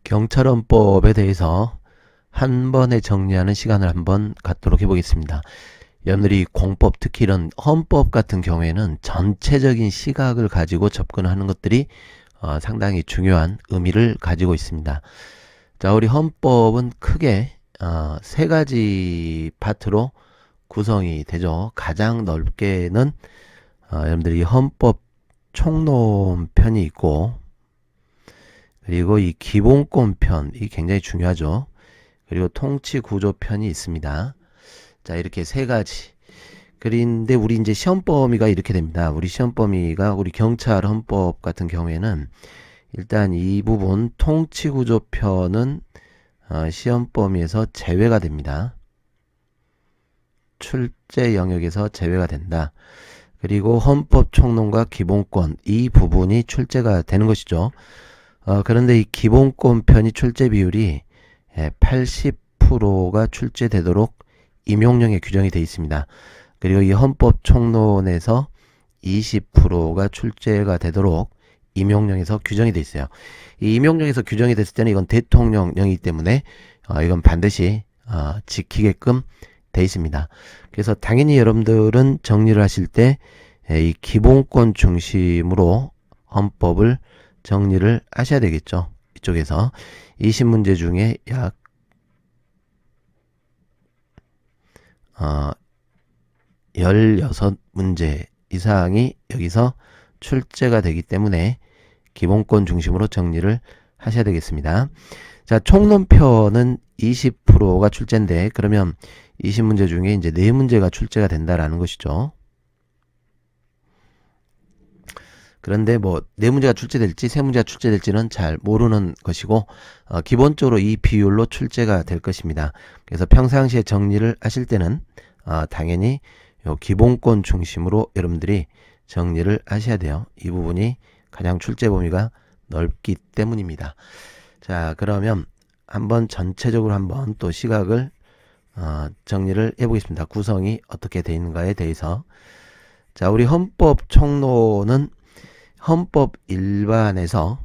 경찰헌법에 대해서 한 번에 정리하는 시간을 한번 갖도록 해보겠습니다. 여러분들이 공법, 특히 이런 헌법 같은 경우에는 전체적인 시각을 가지고 접근하는 것들이 상당히 중요한 의미를 가지고 있습니다. 자, 우리 헌법은 크게 세 가지 파트로 구성이 되죠. 가장 넓게는 여러분들이 헌법 총론 편이 있고, 그리고 이 기본권 편, 이 굉장히 중요하죠. 그리고 통치 구조 편이 있습니다. 자, 이렇게 세 가지. 그런데 우리 이제 시험 범위가 이렇게 됩니다. 우리 시험 범위가 우리 경찰 헌법 같은 경우에는 일단 이 부분 통치 구조 편은 시험 범위에서 제외가 됩니다. 출제 영역에서 제외가 된다. 그리고 헌법 총론과 기본권, 이 부분이 출제가 되는 것이죠. 그런데 이 기본권 편이 출제 비율이 80%가 출제되도록 임용령에 규정이 되어 있습니다. 그리고 이 헌법 총론에서 20%가 출제가 되도록 임용령에서 규정이 되어 있어요. 이 임용령에서 규정이 됐을 때는 이건 대통령령이기 때문에 이건 반드시 지키게끔 되어 있습니다. 그래서 당연히 여러분들은 정리를 하실 때 이 기본권 중심으로 헌법을 정리를 하셔야 되겠죠. 이쪽에서 20문제 중에 약 16문제 이상이 여기서 출제가 되기 때문에 기본권 중심으로 정리를 하셔야 되겠습니다. 자, 총론편은 20%가 출제인데, 그러면 20문제 중에 이제 4문제가 출제가 된다라는 것이죠. 그런데 뭐 4문제가 출제될지 3문제가 출제될지는 잘 모르는 것이고, 기본적으로 이 비율로 출제가 될 것입니다. 그래서 평상시에 정리를 하실 때는 당연히 요 기본권 중심으로 여러분들이 정리를 하셔야 돼요. 이 부분이 가장 출제 범위가 넓기 때문입니다. 자, 그러면 한번 전체적으로 한번 또 시각을 정리를 해보겠습니다. 구성이 어떻게 되어 있는가에 대해서. 자, 우리 헌법 총론은 헌법 일반에서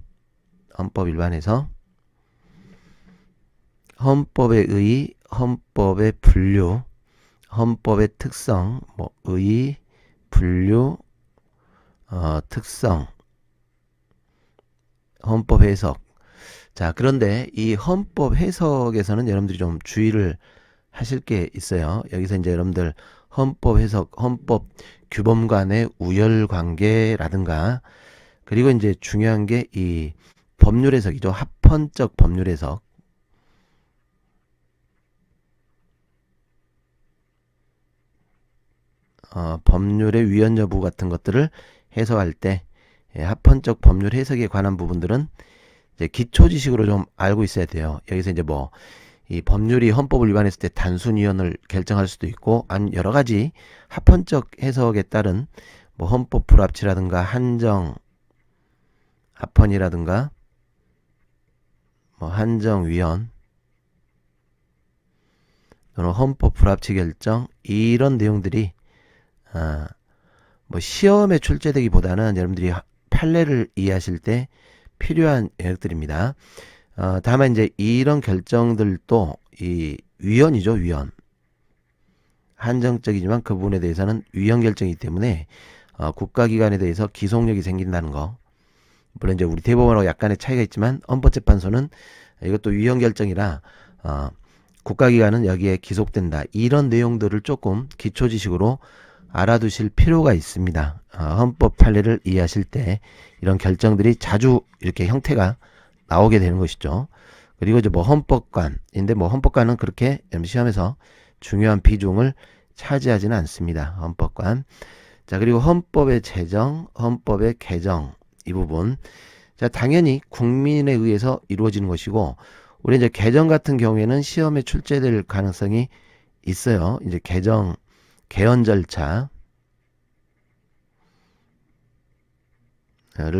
헌법의 의, 헌법의 분류, 헌법의 특성, 뭐 의, 분류, 특성, 헌법 해석. 자, 그런데 이 헌법 해석에서는 여러분들이 좀 주의를 하실 게 있어요. 여기서 이제 여러분들 헌법 해석, 헌법 규범 간의 우열 관계라든가, 그리고 이제 중요한 게 이 법률 해석이죠. 합헌적 법률 해석. 법률의 위헌 여부 같은 것들을 해석할 때 합헌적 법률 해석에 관한 부분들은 이제 기초 지식으로 좀 알고 있어야 돼요. 여기서 이제 뭐 이 법률이 헌법을 위반했을 때 단순 위헌을 결정할 수도 있고, 아니 여러 가지 합헌적 해석에 따른 뭐 헌법 불합치라든가 한정 합헌이라든가 뭐 한정 위헌 또는 헌법 불합치 결정, 이런 내용들이 뭐 시험에 출제되기보다는 여러분들이 판례를 이해하실 때 필요한 영역들입니다. 다만 이제 이런 결정들도 이 위헌이죠. 위헌. 한정적이지만 그 부분에 대해서는 위헌 결정이기 때문에 국가기관에 대해서 기속력이 생긴다는 거. 물론 이제 우리 대법원하고 약간의 차이가 있지만 헌법재판소는 이것도 위헌 결정이라 국가기관은 여기에 기속된다. 이런 내용들을 조금 기초 지식으로 알아두실 필요가 있습니다. 헌법 판례를 이해하실 때 이런 결정들이 자주 이렇게 형태가 나오게 되는 것이죠. 그리고 이제 뭐 헌법관인데, 뭐 헌법관은 그렇게 시험에서 중요한 비중을 차지하지는 않습니다. 헌법관. 자, 그리고 헌법의 제정, 헌법의 개정, 이 부분. 자, 당연히 국민에 의해서 이루어지는 것이고, 우리 이제 개정 같은 경우에는 시험에 출제될 가능성이 있어요. 이제 개헌 절차를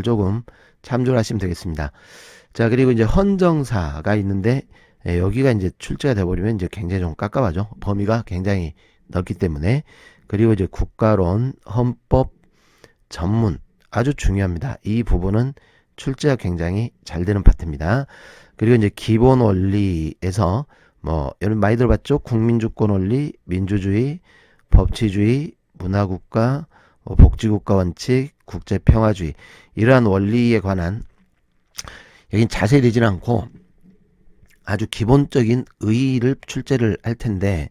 조금 참조를 하시면 되겠습니다. 자, 그리고 이제 헌정사가 있는데, 여기가 이제 출제가 돼버리면 이제 굉장히 좀 깝깝하죠. 범위가 굉장히 넓기 때문에. 그리고 이제 국가론, 헌법, 전문, 아주 중요합니다. 이 부분은 출제가 굉장히 잘 되는 파트입니다. 그리고 이제 기본 원리에서 뭐 여러분 많이 들어봤죠? 국민주권 원리, 민주주의, 법치주의, 문화국가, 복지국가 원칙, 국제평화주의 이러한 원리에 관한 여긴 자세히 되지는 않고 아주 기본적인 의의를 출제를 할 텐데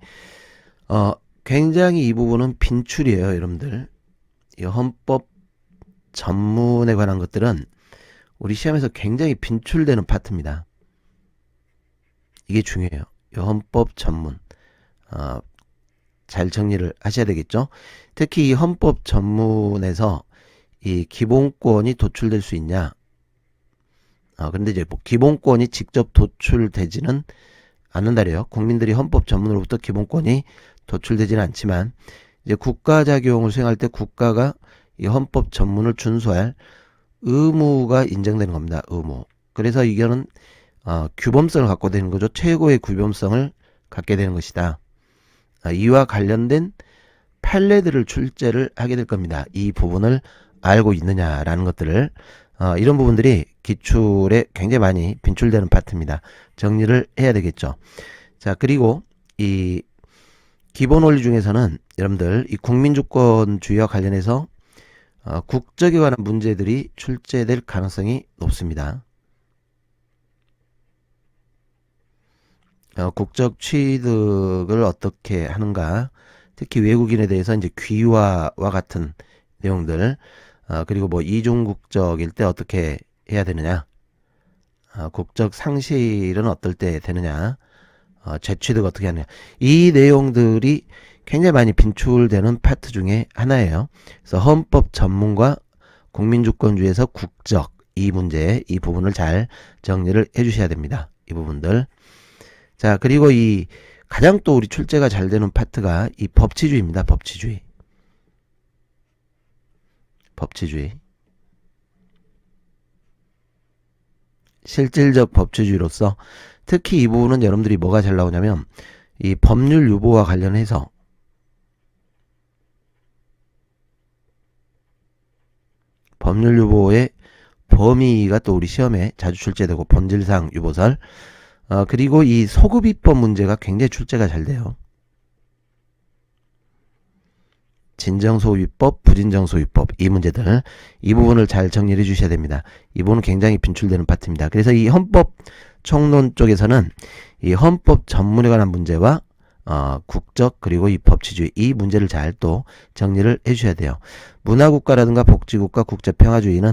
굉장히 이 부분은 빈출이에요, 여러분들. 이 헌법 전문에 관한 것들은 우리 시험에서 굉장히 빈출되는 파트입니다. 이게 중요해요. 이 헌법 전문 잘 정리를 하셔야 되겠죠. 특히 이 헌법 전문에서 이 기본권이 도출될 수 있냐? 그런데 이제 뭐 기본권이 직접 도출되지는 않는다래요. 국민들이 헌법 전문으로부터 기본권이 도출되지는 않지만 이제 국가작용을 수행할 때 국가가 이 헌법 전문을 준수할 의무가 인정되는 겁니다. 의무. 그래서 이거는 규범성을 갖고 되는 거죠. 최고의 규범성을 갖게 되는 것이다. 이와 관련된 판례들을 출제를 하게 될 겁니다. 이 부분을 알고 있느냐라는 것들을 이런 부분들이 기출에 굉장히 많이 빈출되는 파트입니다. 정리를 해야 되겠죠. 자, 그리고 이 기본 원리 중에서는 여러분들 이 국민주권주의와 관련해서 국적에 관한 문제들이 출제될 가능성이 높습니다. 국적 취득을 어떻게 하는가, 특히 외국인에 대해서 이제 귀화와 같은 내용들, 그리고 뭐 이중 국적일 때 어떻게 해야 되느냐, 국적 상실은 어떨 때 되느냐, 재취득 어떻게 하느냐, 이 내용들이 굉장히 많이 빈출되는 파트 중에 하나예요. 그래서 헌법 전문과 국민주권주의에서 국적 이 문제, 이 부분을 잘 정리를 해주셔야 됩니다. 이 부분들. 자, 그리고 이 가장 또 우리 출제가 잘 되는 파트가 이 법치주의입니다. 법치주의. 법치주의. 실질적 법치주의로서 특히 이 부분은 여러분들이 뭐가 잘 나오냐면 이 법률 유보와 관련해서 법률 유보의 범위가 또 우리 시험에 자주 출제되고 본질상 유보설, 그리고 이 소급입법 문제가 굉장히 출제가 잘 돼요. 진정소유법, 부진정소유법 이 문제들, 이 부분을 잘 정리해 주셔야 됩니다. 이 부분은 굉장히 빈출되는 파트입니다. 그래서 이 헌법 총론 쪽에서는 이 헌법 전문에 관한 문제와 국적 그리고 이 법치주의 이 문제를 잘 또 정리를 해주셔야 돼요. 문화국가라든가 복지국가 국제평화주의는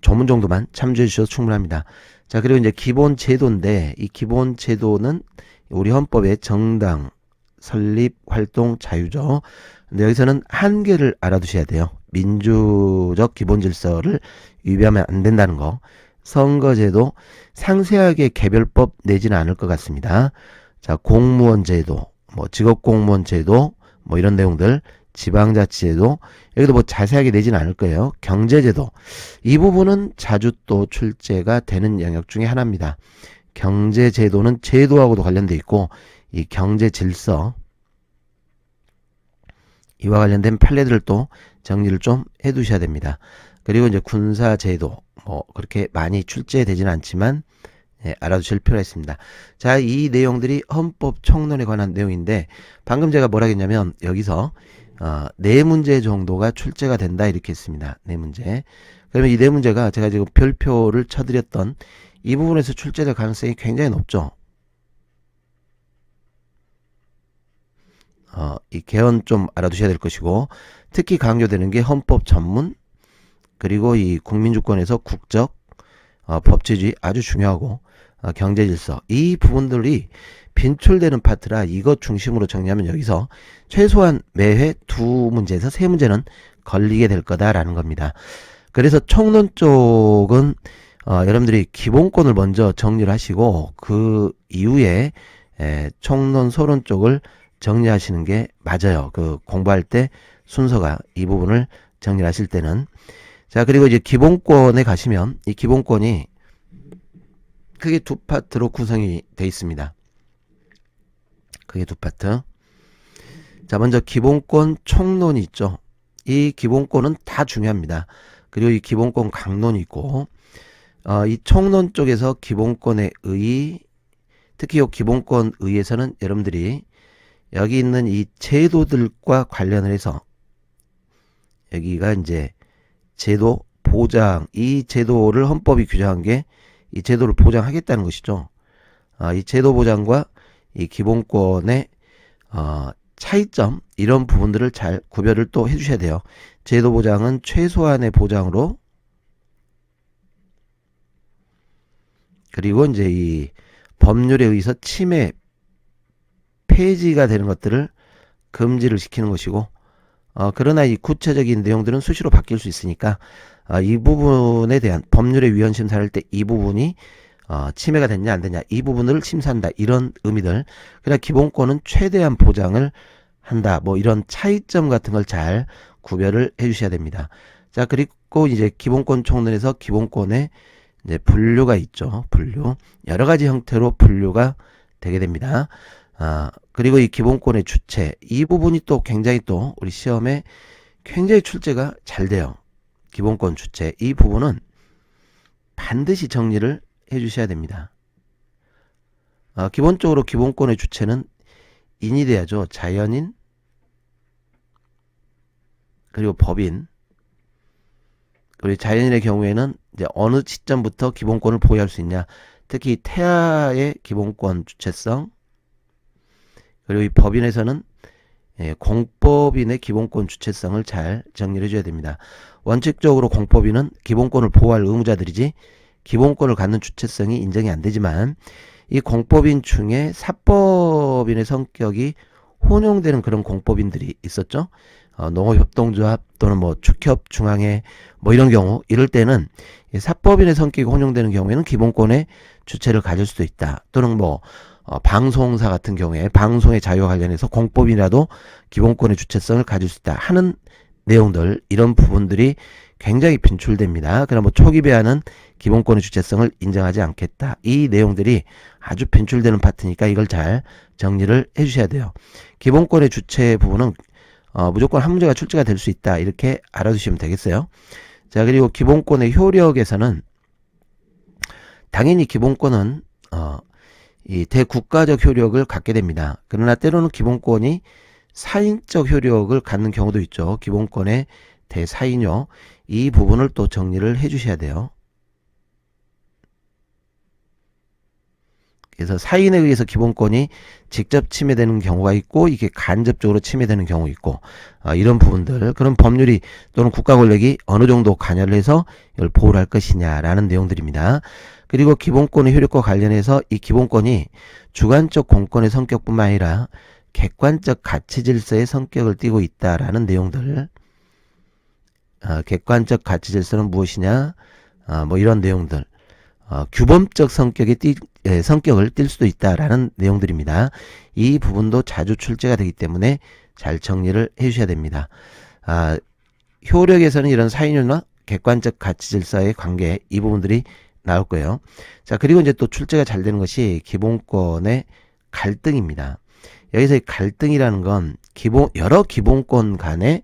조문 정도만 참조해 주셔도 충분합니다. 자, 그리고 이제 기본제도인데 이 기본제도는 우리 헌법의 정당 설립 활동 자유죠. 근데 여기서는 한계를 알아두셔야 돼요. 민주적 기본질서를 위배하면 안 된다는 거. 선거제도 상세하게 개별법 내지는 않을 것 같습니다. 자, 공무원 제도, 뭐 직업공무원 제도, 뭐 이런 내용들, 지방자치제도, 여기도 뭐 자세하게 내지는 않을 거예요. 경제제도, 이 부분은 자주 또 출제가 되는 영역 중에 하나입니다. 경제제도는 제도하고도 관련돼 있고 이 경제질서 이와 관련된 판례들을 또 정리를 좀 해두셔야 됩니다. 그리고 이제 군사제도 뭐 그렇게 많이 출제되지는 않지만 알아두실 필요가 있습니다. 자, 이 내용들이 헌법 총론에 관한 내용인데 방금 제가 뭐라 했냐면 여기서 네 문제 정도가 출제가 된다 이렇게 했습니다. 네 문제. 그러면 이 네 문제가 제가 지금 별표를 쳐드렸던 이 부분에서 출제될 가능성이 굉장히 높죠. 이 개헌 좀 알아두셔야 될 것이고 특히 강조되는 게 헌법 전문 그리고 이 국민주권에서 국적 법치주의 아주 중요하고 경제질서 이 부분들이 빈출되는 파트라 이것 중심으로 정리하면 여기서 최소한 매회 두 문제에서 세 문제는 걸리게 될 거다라는 겁니다. 그래서 총론 쪽은 여러분들이 기본권을 먼저 정리를 하시고 그 이후에 총론 소론 쪽을 정리하시는 게 맞아요. 그 공부할 때 순서가 이 부분을 정리하실 때는. 자, 그리고 이제 기본권에 가시면 이 기본권이 크게 두 파트로 구성이 되어 있습니다. 크게 두 파트. 자, 먼저 기본권 총론이 있죠. 이 기본권은 다 중요합니다. 그리고 이 기본권 강론이 있고, 이 총론 쪽에서 기본권의 의, 특히 이 기본권 의에서는 여러분들이 여기 있는 이 제도들과 관련을 해서 여기가 이제 제도 보장, 이 제도를 헌법이 규정한 게 이 제도를 보장하겠다는 것이죠. 이 제도 보장과 이 기본권의 차이점, 이런 부분들을 잘 구별을 또 해주셔야 돼요. 제도 보장은 최소한의 보장으로, 그리고 이제 이 법률에 의해서 침해, 폐지가 되는 것들을 금지를 시키는 것이고, 그러나 이 구체적인 내용들은 수시로 바뀔 수 있으니까 이 부분에 대한 법률의 위헌 심사를 할 때 이 부분이 침해가 됐냐 안 됐냐, 이 부분을 심사한다, 이런 의미들. 그러나 기본권은 최대한 보장을 한다, 뭐 이런 차이점 같은 걸 잘 구별을 해 주셔야 됩니다. 자, 그리고 이제 기본권 총론에서 기본권의 이제 분류가 있죠. 분류, 여러 가지 형태로 분류가 되게 됩니다. 그리고 이 기본권의 주체, 이 부분이 또 굉장히 또 우리 시험에 굉장히 출제가 잘 돼요. 기본권 주체, 이 부분은 반드시 정리를 해 주셔야 됩니다. 기본적으로 기본권의 주체는 인이 돼야죠. 자연인, 그리고 법인. 우리 자연인의 경우에는 이제 어느 시점부터 기본권을 보유할 수 있냐, 특히 태아의 기본권 주체성, 그리고 이 법인에서는 공법인의 기본권 주체성을 잘 정리를 해줘야 됩니다. 원칙적으로 공법인은 기본권을 보호할 의무자들이지 기본권을 갖는 주체성이 인정이 안 되지만, 이 공법인 중에 사법인의 성격이 혼용되는 그런 공법인들이 있었죠. 농업협동조합 또는 뭐 축협, 중앙회, 뭐 이런 경우, 이럴 때는 사법인의 성격이 혼용되는 경우에는 기본권의 주체를 가질 수도 있다. 또는 뭐 방송사 같은 경우에 방송의 자유와 관련해서 공법인이라도 기본권의 주체성을 가질 수 있다 하는 내용들, 이런 부분들이 굉장히 빈출됩니다. 그럼 뭐 초기 배아는 기본권의 주체성을 인정하지 않겠다, 이 내용들이 아주 빈출되는 파트니까 이걸 잘 정리를 해 주셔야 돼요. 기본권의 주체 부분은 무조건 한 문제가 출제가 될 수 있다, 이렇게 알아두시면 되겠어요. 자, 그리고 기본권의 효력에서는 당연히 기본권은 이 대국가적 효력을 갖게 됩니다. 그러나 때로는 기본권이 사인적 효력을 갖는 경우도 있죠. 기본권의 대사인요, 이 부분을 또 정리를 해 주셔야 돼요. 그래서 사인에 의해서 기본권이 직접 침해되는 경우가 있고, 이게 간접적으로 침해되는 경우 있고, 이런 부분들, 그런 법률이 또는 국가 권력이 어느 정도 관여를 해서 이걸 보호를 할 것이냐라는 내용들입니다. 그리고 기본권의 효력과 관련해서 이 기본권이 주관적 공권의 성격뿐만 아니라 객관적 가치 질서의 성격을 띠고 있다라는 내용들. 객관적 가치 질서는 무엇이냐, 뭐 이런 내용들. 규범적 성격을 띌 수도 있다라는 내용들입니다. 이 부분도 자주 출제가 되기 때문에 잘 정리를 해 주셔야 됩니다. 효력에서는 이런 사인율과 객관적 가치 질서의 관계, 이 부분들이 나올 거예요. 자, 그리고 이제 또 출제가 잘 되는 것이 기본권의 갈등입니다. 여기서 이 갈등이라는 건 여러 기본권 간의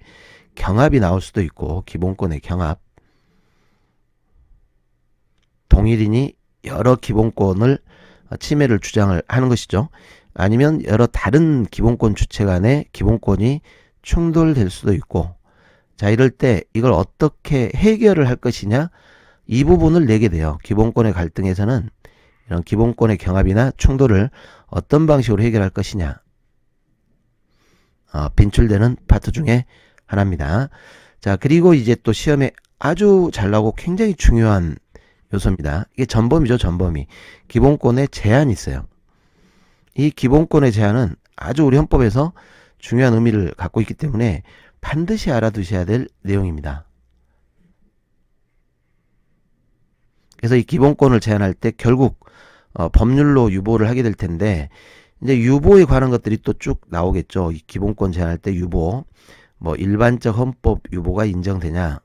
경합이 나올 수도 있고, 기본권의 경합. 동일인이 여러 기본권을 침해를 주장을 하는 것이죠. 아니면 여러 다른 기본권 주체 간의 기본권이 충돌될 수도 있고, 자, 이럴 때 이걸 어떻게 해결을 할 것이냐, 이 부분을 내게 돼요. 기본권의 갈등에서는 이런 기본권의 경합이나 충돌을 어떤 방식으로 해결할 것이냐, 빈출되는 파트 중에 하나입니다. 자, 그리고 이제 또 시험에 아주 잘 나오고 굉장히 중요한 요소입니다. 이게 전범위죠, 전범위. 기본권의 제한이 있어요. 이 기본권의 제한은 아주 우리 헌법에서 중요한 의미를 갖고 있기 때문에 반드시 알아두셔야 될 내용입니다. 그래서 이 기본권을 제한할 때 결국 법률로 유보를 하게 될 텐데, 이제 유보에 관한 것들이 또 쭉 나오겠죠. 이 기본권 제한할 때 유보, 뭐 일반적 헌법 유보가 인정되냐,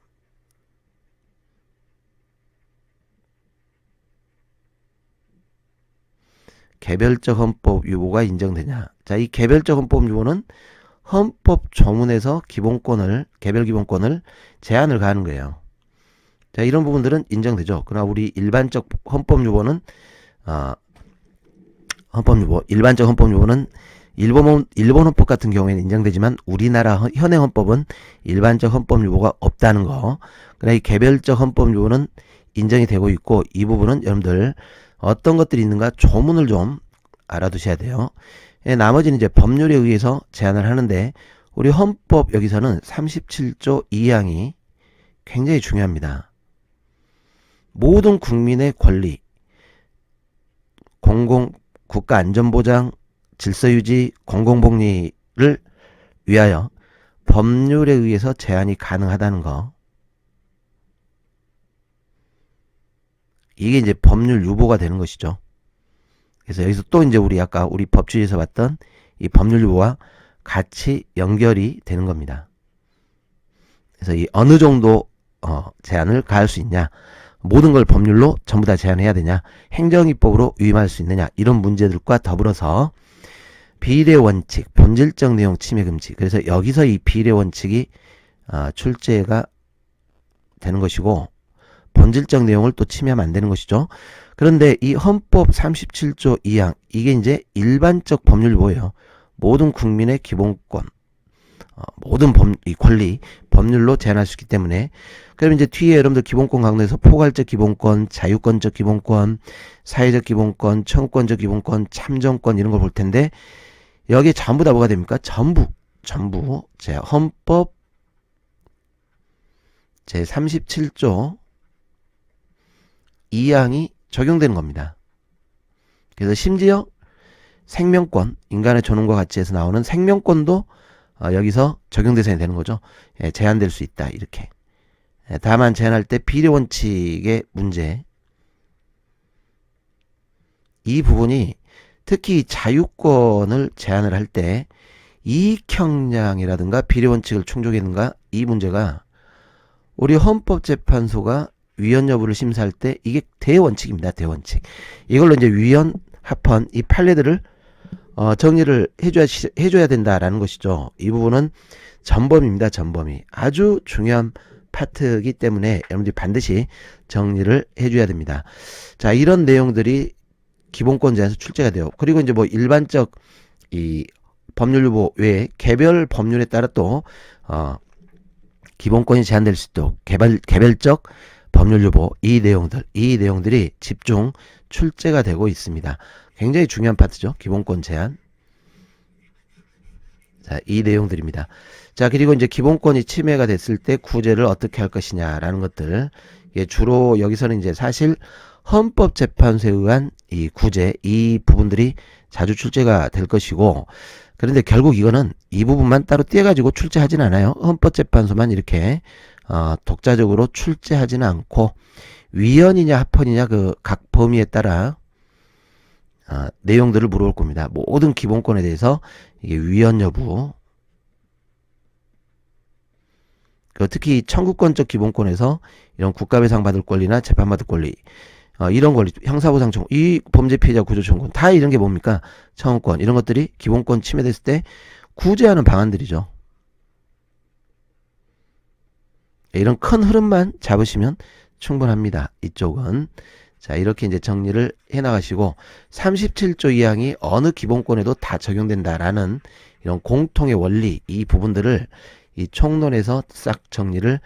개별적 헌법 유보가 인정되냐. 자, 이 개별적 헌법 유보는 헌법 조문에서 기본권을, 개별 기본권을 제한을 가하는 거예요. 자, 이런 부분들은 인정되죠. 그러나 우리 일반적 헌법유보는 일반적 헌법유보는 일본 헌법 같은 경우에는 인정되지만 우리나라 현행 헌법은 일반적 헌법유보가 없다는 거. 그러나 이 개별적 헌법유보는 인정이 되고 있고, 이 부분은 여러분들 어떤 것들이 있는가 조문을 좀 알아두셔야 돼요. 나머지는 이제 법률에 의해서 제한을 하는데, 우리 헌법 여기서는 37조 2항이 굉장히 중요합니다. 모든 국민의 권리, 국가 안전보장, 질서유지, 공공복리를 위하여 법률에 의해서 제한이 가능하다는 거. 이게 이제 법률 유보가 되는 것이죠. 그래서 여기서 또 이제 우리 아까 우리 법주의에서 봤던 이 법률 유보와 같이 연결이 되는 겁니다. 그래서 이 어느 정도 제한을 가할 수 있냐, 모든 걸 법률로 전부 다 제한해야 되냐, 행정입법으로 위임할 수 있느냐, 이런 문제들과 더불어서 비례 원칙, 본질적 내용 침해 금지. 그래서 여기서 이 비례 원칙이 출제가 되는 것이고, 본질적 내용을 또 침해하면 안 되는 것이죠. 그런데 이 헌법 37조 2항, 이게 이제 일반적 법률보예요. 모든 국민의 기본권, 모든 이 권리, 법률로 제한할 수 있기 때문에. 그럼 이제 뒤에 여러분들 기본권 강론에서 포괄적 기본권, 자유권적 기본권, 사회적 기본권, 청구권적 기본권, 참정권 이런 걸 볼 텐데, 여기 전부 다 뭐가 됩니까? 전부 제 헌법 제 37조 2항이 적용되는 겁니다. 그래서 심지어 생명권, 인간의 존엄과 가치에서 나오는 생명권도 여기서 적용 대상이 되는 거죠. 제한될 수 있다, 이렇게. 다만 제한할 때 비례 원칙의 문제, 이 부분이 특히 자유권을 제한을 할 때 이익형량이라든가 비례 원칙을 충족했는가, 이 문제가 우리 헌법재판소가 위헌 여부를 심사할 때 이게 대원칙입니다. 대원칙. 이걸로 이제 위헌, 합헌 이 판례들을 정리를 해줘야 된다라는 것이죠. 이 부분은 전범입니다. 전범이 아주 중요한 파트이기 때문에 여러분들이 반드시 정리를 해줘야 됩니다. 자, 이런 내용들이 기본권 제한에서 출제가 돼요. 그리고 이제 뭐 일반적 이 법률 유보 외에 개별 법률에 따라 또 기본권이 제한될 수 있도록 개별적 법률 유보, 이 내용들이 집중 출제가 되고 있습니다. 굉장히 중요한 파트죠. 기본권 제한. 자, 이 내용들입니다. 자, 그리고 이제 기본권이 침해가 됐을 때 구제를 어떻게 할 것이냐라는 것들. 예, 주로 여기서는 이제 사실 헌법재판소에 의한 이 구제, 이 부분들이 자주 출제가 될 것이고, 그런데 결국 이거는 이 부분만 따로 떼가지고 출제하진 않아요. 헌법재판소만 이렇게 독자적으로 출제하지는 않고, 위헌이냐 합헌이냐 그 각 범위에 따라 내용들을 물어볼 겁니다. 모든 기본권에 대해서 이게 위헌 여부, 특히 청구권적 기본권에서 이런 국가배상 받을 권리나 재판받을 권리, 이런 권리, 형사보상 청구, 이 범죄 피해자 구조 청구권, 다 이런 게 뭡니까? 청구권, 이런 것들이 기본권 침해됐을 때 구제하는 방안들이죠. 이런 큰 흐름만 잡으시면 충분합니다. 이쪽은. 자, 이렇게 이제 정리를 해 나가시고, 37조 2항이 어느 기본권에도 다 적용된다라는 이런 공통의 원리, 이 부분들을 이 총론에서 싹 정리를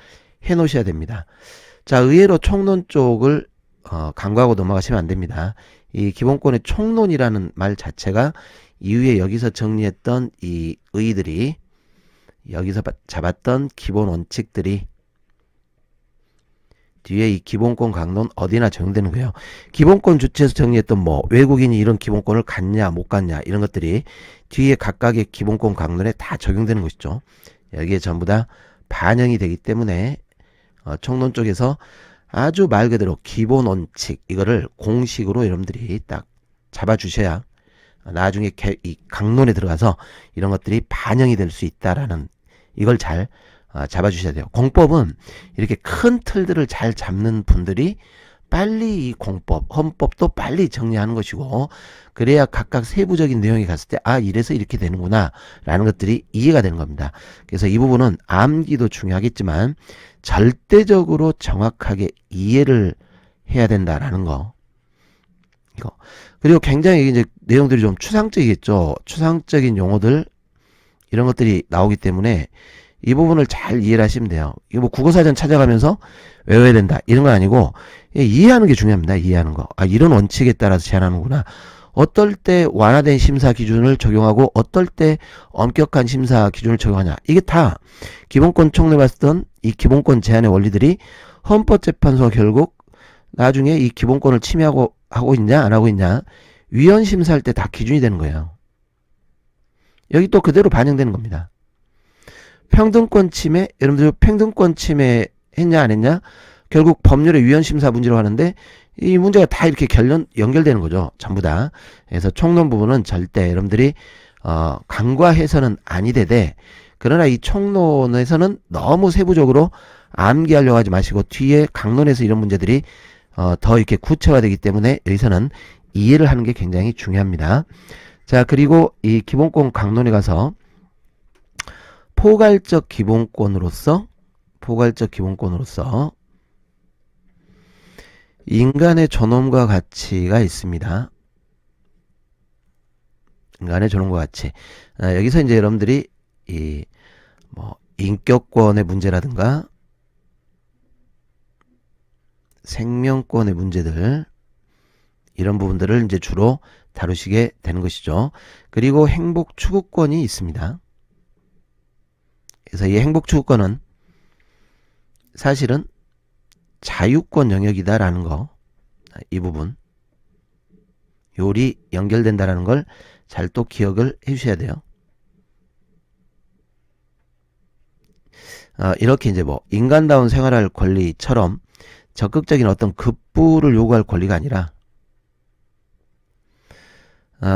해 놓으셔야 됩니다. 자, 의외로 총론 쪽을 간과하고 넘어가시면 안 됩니다. 이 기본권의 총론이라는 말 자체가 이후에 여기서 정리했던 이 의의들이, 여기서 잡았던 기본 원칙들이 뒤에 이 기본권 강론 어디나 적용되는 거예요. 기본권 주체에서 정리했던 뭐 외국인이 이런 기본권을 갖냐 못 갖냐 이런 것들이 뒤에 각각의 기본권 강론에 다 적용되는 것이죠. 여기에 전부 다 반영이 되기 때문에 총론 쪽에서 아주 말 그대로 기본 원칙, 이거를 공식으로 여러분들이 딱 잡아주셔야 나중에 이 강론에 들어가서 이런 것들이 반영이 될 수 있다라는, 이걸 잘 잡아주셔야 돼요. 공법은 이렇게 큰 틀들을 잘 잡는 분들이 빨리 이 공법, 헌법도 빨리 정리하는 것이고, 그래야 각각 세부적인 내용이 갔을 때, 아, 이래서 이렇게 되는구나, 라는 것들이 이해가 되는 겁니다. 그래서 이 부분은 암기도 중요하겠지만, 절대적으로 정확하게 이해를 해야 된다라는 거. 이거. 그리고 굉장히 이제 내용들이 좀 추상적이겠죠. 추상적인 용어들, 이런 것들이 나오기 때문에, 이 부분을 잘 이해를 하시면 돼요. 이거 뭐 국어사전 찾아가면서 외워야 된다 이런 건 아니고 이해하는 게 중요합니다. 이해하는 거. 아, 이런 원칙에 따라서 제한하는구나. 어떨 때 완화된 심사 기준을 적용하고 어떨 때 엄격한 심사 기준을 적용하냐. 이게 다 기본권 총론에 봤던 이 기본권 제한의 원리들이 헌법재판소가 결국 나중에 이 기본권을 침해하고 하고 있냐 안 하고 있냐 위헌 심사할 때 다 기준이 되는 거예요. 여기 또 그대로 반영되는 겁니다. 평등권 침해, 여러분들 평등권 침해 했냐 안 했냐? 결국 법률의 위헌심사 문제로 하는데 이 문제가 다 이렇게 연결되는 거죠. 전부 다. 그래서 총론 부분은 절대 여러분들이 간과해서는 아니 되되 그러나 이 총론에서는 너무 세부적으로 암기하려고 하지 마시고 뒤에 강론에서 이런 문제들이 더 이렇게 구체화되기 때문에 여기서는 이해를 하는 게 굉장히 중요합니다. 자, 그리고 이 기본권 강론에 가서 포괄적 기본권으로서 인간의 존엄과 가치가 있습니다. 인간의 존엄과 가치. 여기서 이제 여러분들이 뭐 인격권의 문제라든가 생명권의 문제들 이런 부분들을 이제 주로 다루시게 되는 것이죠. 그리고 행복 추구권이 있습니다. 그래서 이 행복 추구권은 사실은 자유권 영역이다라는 거, 이 부분 요리 연결된다라는 걸 잘 또 기억을 해주셔야 돼요. 이렇게 이제 뭐 인간다운 생활할 권리처럼 적극적인 어떤 급부를 요구할 권리가 아니라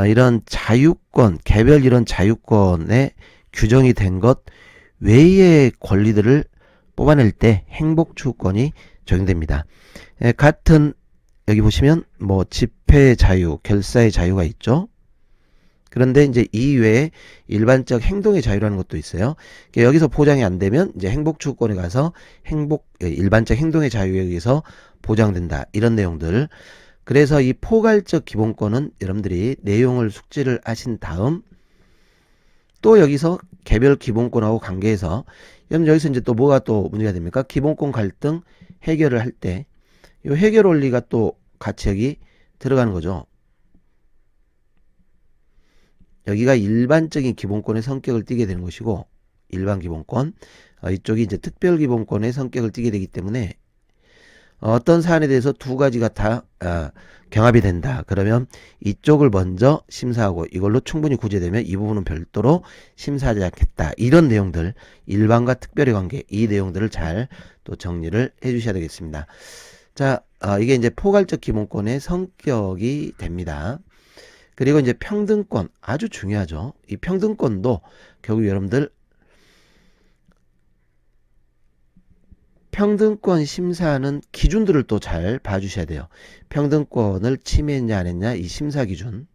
이런 자유권, 개별 이런 자유권에 규정이 된 것 외의 권리들을 뽑아낼 때 행복추구권이 적용됩니다. 같은 여기 보시면 뭐 집회의 자유, 결사의 자유가 있죠. 그런데 이제 이외에 일반적 행동의 자유라는 것도 있어요. 여기서 보장이 안 되면 이제 행복추구권에 가서 일반적 행동의 자유에 의해서 보장된다. 이런 내용들. 그래서 이 포괄적 기본권은 여러분들이 내용을 숙지를 하신 다음 또 여기서 개별 기본권하고 관계해서 여기서 이제 또 뭐가 또 문제가 됩니까? 기본권 갈등 해결을 할 때 이 해결 원리가 또 같이 여기 들어가는 거죠. 여기가 일반적인 기본권의 성격을 띠게 되는 것이고 일반 기본권 이쪽이 이제 특별 기본권의 성격을 띠게 되기 때문에 어떤 사안에 대해서 두 가지가 다 경합이 된다. 그러면 이쪽을 먼저 심사하고 이걸로 충분히 구제되면 이 부분은 별도로 심사하지 않겠다. 이런 내용들, 일반과 특별의 관계, 이 내용들을 잘 또 정리를 해 주셔야 되겠습니다. 자, 이게 이제 포괄적 기본권의 성격이 됩니다. 그리고 이제 평등권, 아주 중요하죠. 이 평등권도 결국 여러분들 평등권 심사하는 기준들을 또 잘 봐주셔야 돼요. 평등권을 침해했냐 안 했냐 이 심사 기준.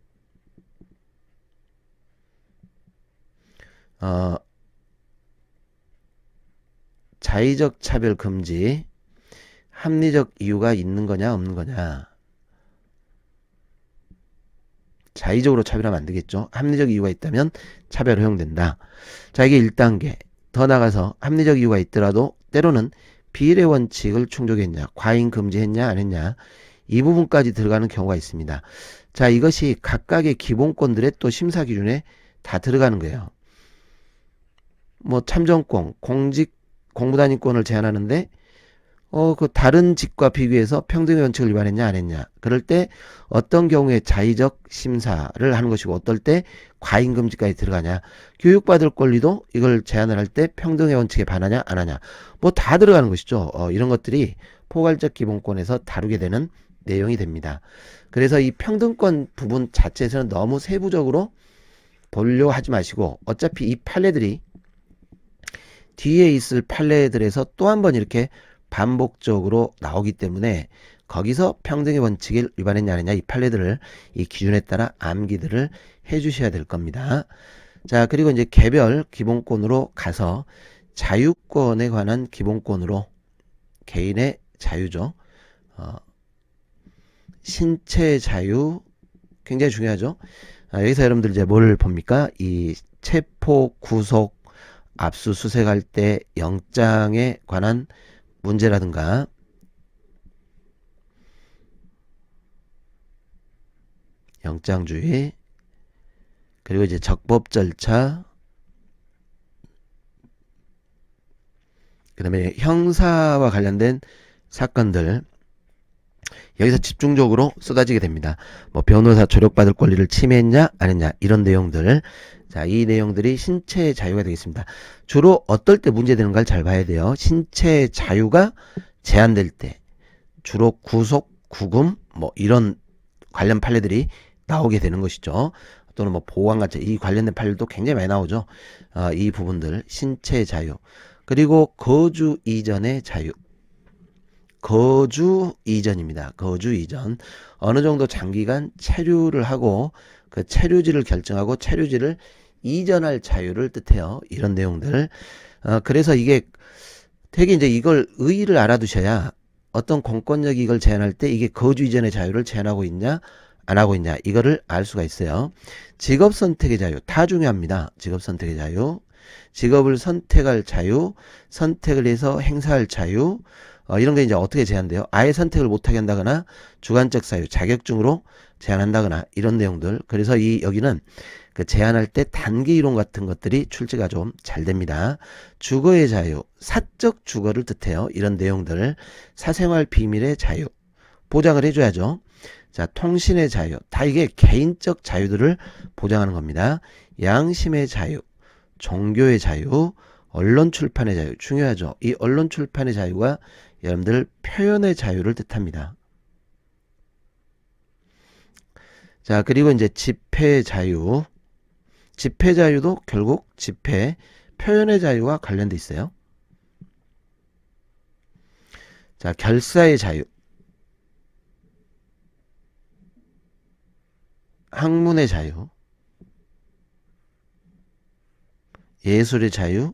자의적 차별 금지, 합리적 이유가 있는 거냐 없는 거냐. 자의적으로 차별하면 안 되겠죠. 합리적 이유가 있다면 차별 허용된다. 자, 이게 1단계. 더 나가서 합리적 이유가 있더라도 때로는 비례 원칙을 충족했냐, 과잉 금지했냐 안 했냐 이 부분까지 들어가는 경우가 있습니다. 자, 이것이 각각의 기본권들의 또 심사 기준에 다 들어가는 거예요. 뭐 참정권, 공무단위권을 제한하는데 그 다른 직과 비교해서 평등의 원칙을 위반했냐 안 했냐. 그럴 때 어떤 경우에 자의적 심사를 하는 것이고 어떨 때 과잉 금지까지 들어가냐. 교육받을 권리도 이걸 제한을 할 때 평등의 원칙에 반하냐 안 하냐. 뭐 다 들어가는 것이죠. 이런 것들이 포괄적 기본권에서 다루게 되는 내용이 됩니다. 그래서 이 평등권 부분 자체에서는 너무 세부적으로 보려고 하지 마시고 어차피 이 판례들이 뒤에 있을 판례들에서 또 한 번 이렇게 반복적으로 나오기 때문에 거기서 평등의 원칙을 위반했냐 아니냐 이 판례들을 이 기준에 따라 암기들을 해주셔야 될 겁니다. 자, 그리고 이제 개별 기본권으로 가서 자유권에 관한 기본권으로 개인의 자유죠. 신체 자유 굉장히 중요하죠. 여기서 여러분들 이제 뭘 봅니까? 이 체포, 구속, 압수수색할 때 영장에 관한 문제라든가 영장주의 그리고 이제 적법 절차 그 다음에 형사와 관련된 사건들 여기서 집중적으로 쏟아지게 됩니다. 뭐 변호사 조력받을 권리를 침해했냐 안 했냐 이런 내용들. 자, 이 내용들이 신체의 자유가 되겠습니다. 주로 어떨 때 문제되는가를 잘 봐야 돼요. 신체의 자유가 제한될 때 주로 구속, 구금 뭐 이런 관련 판례들이 나오게 되는 것이죠. 또는 뭐 보호관가죄 이 관련된 판례도 굉장히 많이 나오죠. 이 부분들 신체의 자유 그리고 거주 이전의 자유 거주 이전입니다. 거주 이전 어느 정도 장기간 체류를 하고 그 체류지를 결정하고 체류지를 이전할 자유를 뜻해요. 이런 내용들. 그래서 이게 되게 이제 이걸 의의를 알아두셔야 어떤 공권력이 이걸 제한할 때 이게 거주 이전의 자유를 제한하고 있냐 안 하고 있냐 이거를 알 수가 있어요. 직업 선택의 자유 다 중요합니다. 직업 선택의 자유 직업을 선택할 자유 선택을 해서 행사할 자유 이런 게 이제 어떻게 제한돼요? 아예 선택을 못하게 한다거나 주관적 사유, 자격증으로 제한한다거나 이런 내용들. 그래서 여기는 그 제한할 때 단기 이론 같은 것들이 출제가 좀 잘 됩니다. 주거의 자유, 사적 주거를 뜻해요. 이런 내용들. 사생활 비밀의 자유, 보장을 해줘야죠. 자, 통신의 자유, 다 이게 개인적 자유들을 보장하는 겁니다. 양심의 자유, 종교의 자유, 언론 출판의 자유, 중요하죠. 이 언론 출판의 자유가 여러분들 표현의 자유를 뜻합니다. 자, 그리고 이제 집회 자유. 집회 자유도 결국 집회, 표현의 자유와 관련돼 있어요. 자, 결사의 자유. 학문의 자유. 예술의 자유.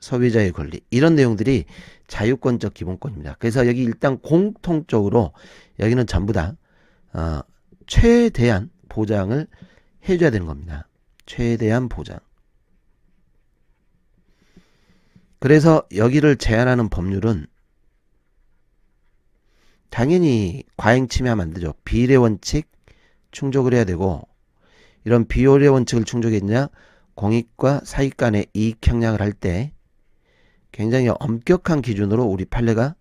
소비자의 권리 이런 내용들이 자유권적 기본권입니다. 그래서 여기 일단 공통적으로 여기는 전부 다 최대한 보장을 해줘야 되는 겁니다. 최대한 보장. 그래서 여기를 제한하는 법률은 당연히 과잉 침해하면 안 되죠. 비례 원칙 충족을 해야 되고 이런 비례 원칙을 충족했냐 공익과 사익 간의 이익 형량을 할 때 굉장히 엄격한 기준으로 우리 판례가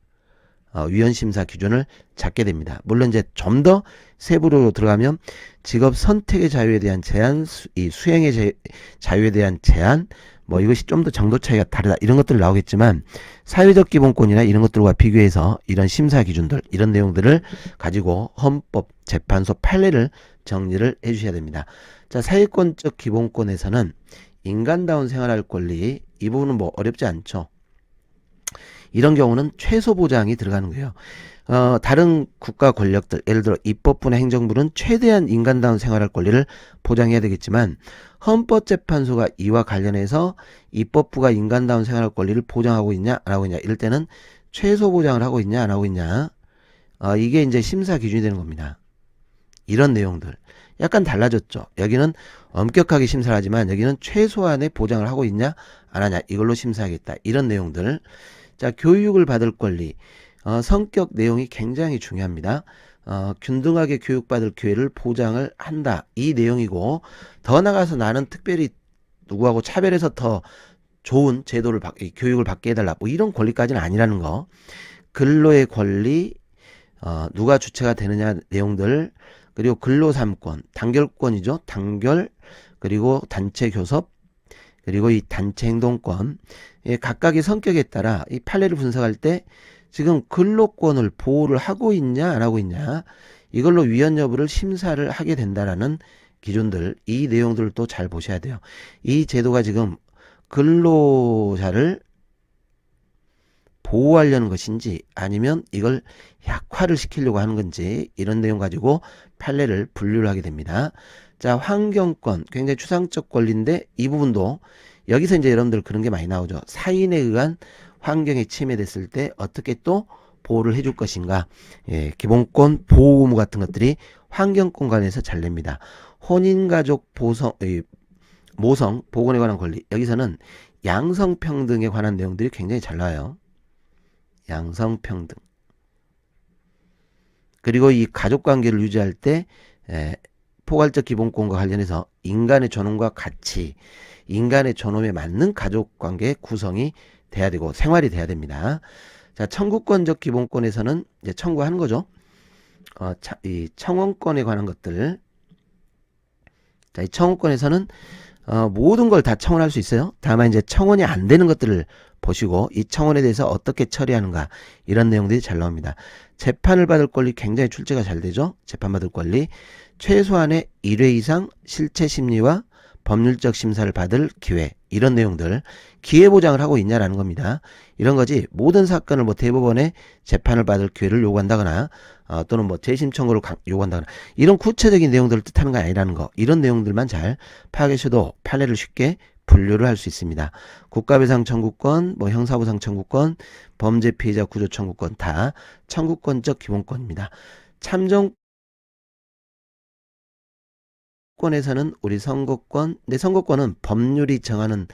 위헌심사 기준을 잡게 됩니다. 물론 이제 좀 더 세부로 들어가면 직업 선택의 자유에 대한 제한, 이 수행의 자유에 대한 제한, 뭐 이것이 좀 더 정도 차이가 다르다 이런 것들 나오겠지만 사회적 기본권이나 이런 것들과 비교해서 이런 심사 기준들 이런 내용들을 가지고 헌법 재판소 판례를 정리를 해주셔야 됩니다. 자, 사회권적 기본권에서는 인간다운 생활할 권리 이 부분은 뭐 어렵지 않죠. 이런 경우는 최소 보장이 들어가는 거예요. 다른 국가 권력들, 예를 들어 입법부나 행정부는 최대한 인간다운 생활할 권리를 보장해야 되겠지만 헌법재판소가 이와 관련해서 입법부가 인간다운 생활할 권리를 보장하고 있냐 안 하고 있냐 이럴 때는 최소 보장을 하고 있냐 안 하고 있냐 이게 이제 심사 기준이 되는 겁니다. 이런 내용들 약간 달라졌죠. 여기는 엄격하게 심사를 하지만 여기는 최소한의 보장을 하고 있냐 안 하냐 이걸로 심사하겠다 이런 내용들. 자, 교육을 받을 권리 성격 내용이 굉장히 중요합니다. 균등하게 교육받을 기회를 보장을 한다 이 내용이고 더 나가서 나는 특별히 누구하고 차별해서 더 좋은 제도를 교육을 받게 해달라 뭐 이런 권리까지는 아니라는 거. 근로의 권리 누가 주체가 되느냐 내용들 그리고 근로3권 단결권이죠. 단결 그리고 단체 교섭 그리고 이 단체 행동권 각각의 성격에 따라 이 판례를 분석할 때 지금 근로권을 보호를 하고 있냐 안 하고 있냐 이걸로 위헌 여부를 심사를 하게 된다라는 기준들 이 내용들을 또 잘 보셔야 돼요. 이 제도가 지금 근로자를 보호하려는 것인지 아니면 이걸 약화를 시키려고 하는 건지 이런 내용 가지고 판례를 분류를 하게 됩니다. 자, 환경권 굉장히 추상적 권리인데 이 부분도 여기서 이제 여러분들 그런 게 많이 나오죠. 사인에 의한 환경이 침해됐을 때 어떻게 또 보호를 해줄 것인가. 예, 기본권 보호 의무 같은 것들이 환경권 관해서 잘 냅니다. 혼인가족 모성 보건에 관한 권리, 여기서는 양성평등에 관한 내용들이 굉장히 잘 나와요. 양성평등. 그리고 이 가족관계를 유지할 때 포괄적 기본권과 관련해서 인간의 존엄과 가치, 인간의 존엄에 맞는 가족관계 구성이 돼야 되고 생활이 돼야 됩니다. 자, 청구권적 기본권에서는 이제 청구하는 거죠. 이 청원권에 관한 것들. 자, 이 청원권에서는 모든 걸 다 청원할 수 있어요. 다만 이제 청원이 안 되는 것들을 보시고 이 청원에 대해서 어떻게 처리하는가 이런 내용들이 잘 나옵니다. 재판을 받을 권리 굉장히 출제가 잘 되죠. 재판받을 권리. 최소한의 1회 이상 실체 심리와 법률적 심사를 받을 기회, 이런 내용들 기회 보장을 하고 있냐라는 겁니다. 이런 거지 모든 사건을 뭐 대법원에 재판을 받을 기회를 요구한다거나 또는 뭐 재심 청구를 요구한다거나 이런 구체적인 내용들을 뜻하는 건 아니라는 거, 이런 내용들만 잘 파악하셔도 판례를 쉽게 분류를 할 수 있습니다. 국가배상 청구권, 뭐 형사보상 청구권, 범죄 피해자 구조 청구권 다 청구권적 기본권입니다. 참정권에서는 우리 선거권, 근데 선거권은 법률이 정하는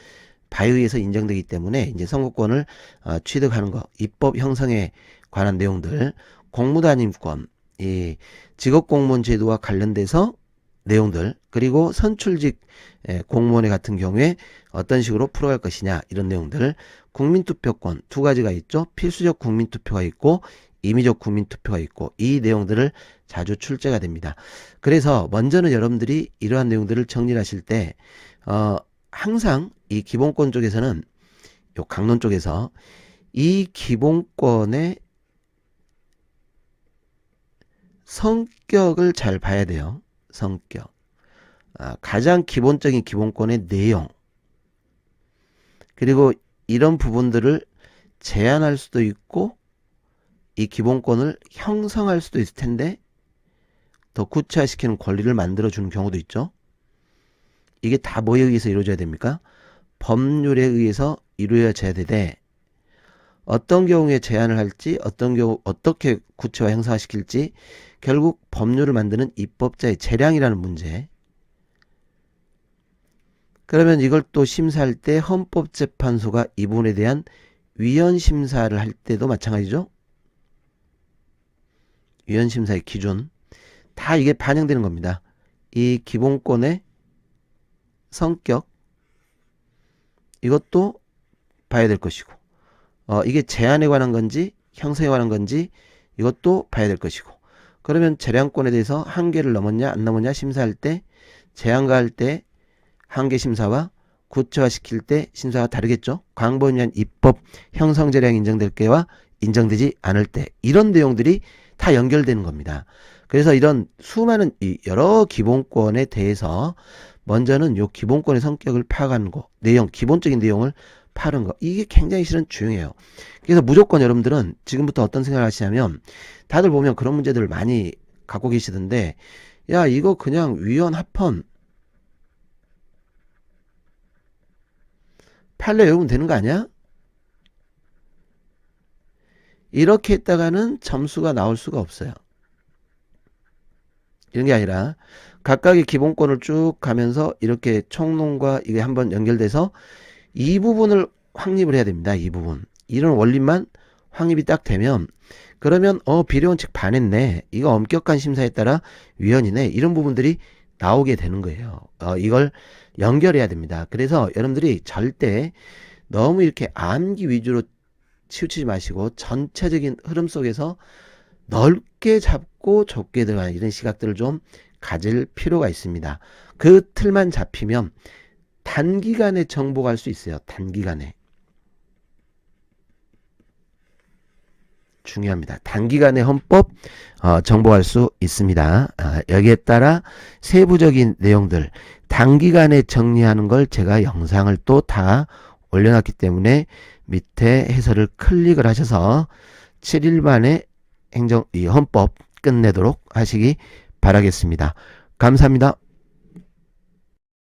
바에 의해서 인정되기 때문에 이제 선거권을 취득하는 거, 입법 형성에 관한 내용들, 공무단임권, 이 직업공무원 제도와 관련돼서 내용들, 그리고 선출직 공무원의 같은 경우에 어떤 식으로 풀어갈 것이냐 이런 내용들, 국민투표권 두 가지가 있죠. 필수적 국민투표가 있고 임의적 국민투표가 있고 이 내용들을 자주 출제가 됩니다. 그래서 먼저는 여러분들이 이러한 내용들을 정리하실 때 항상 이 기본권 쪽에서는 요 강론 쪽에서 이 기본권의 성격을 잘 봐야 돼요. 성격. 가장 기본적인 기본권의 내용. 그리고 이런 부분들을 제한할 수도 있고 이 기본권을 형성할 수도 있을 텐데 더 구체화시키는 권리를 만들어주는 경우도 있죠. 이게 다 뭐에 의해서 이루어져야 됩니까? 법률에 의해서 이루어져야 되되 어떤 경우에 제한을 할지 어떤 경우 어떻게 구체화 형성화시킬지 결국 법률을 만드는 입법자의 재량이라는 문제. 그러면 이걸 또 심사할 때 헌법재판소가 이 부분에 대한 위헌심사를 할 때도 마찬가지죠. 위헌심사의 기준 다 이게 반영되는 겁니다. 이 기본권의 성격 이것도 봐야 될 것이고 이게 제한에 관한 건지 형성에 관한 건지 이것도 봐야 될 것이고 그러면 재량권에 대해서 한계를 넘었냐 안 넘었냐 심사할 때 제한가할 때 한계 심사와 구체화시킬 때 심사가 다르겠죠. 광범 위한 입법 형성 재량이 인정될 때와 인정되지 않을 때 이런 내용들이 다 연결되는 겁니다. 그래서 이런 수많은 여러 기본권에 대해서 먼저는 요 기본권의 성격을 파악하는 거, 내용, 기본적인 내용을 파악하는 거, 이게 굉장히 실은 중요해요. 그래서 무조건 여러분들은 지금부터 어떤 생각을 하시냐면 다들 보면 그런 문제들을 많이 갖고 계시던데 야 이거 그냥 위헌 합헌 판례 외우면 되는 거 아니야? 이렇게 했다가는 점수가 나올 수가 없어요. 이런 게 아니라 각각의 기본권을 쭉 가면서 이렇게 총론과 이게 한번 연결돼서 이 부분을 확립을 해야 됩니다. 이 부분. 이런 원리만 확립이 딱 되면 그러면 비례원칙 반했네. 이거 엄격한 심사에 따라 위헌이네. 이런 부분들이 나오게 되는 거예요. 이걸 연결해야 됩니다. 그래서 여러분들이 절대 너무 이렇게 암기 위주로 치우치지 마시고 전체적인 흐름 속에서 넓게 잡고 좁게 들어가는 이런 시각들을 좀 가질 필요가 있습니다. 그 틀만 잡히면 단기간에 정복할 수 있어요. 단기간에. 중요합니다. 단기간에 헌법 정복할 수 있습니다. 여기에 따라 세부적인 내용들 단기간에 정리하는 걸 제가 영상을 또 다 올려놨기 때문에 밑에 해설을 클릭을 하셔서 7일 만에 이 헌법 끝내도록 하시기 바라겠습니다. 감사합니다.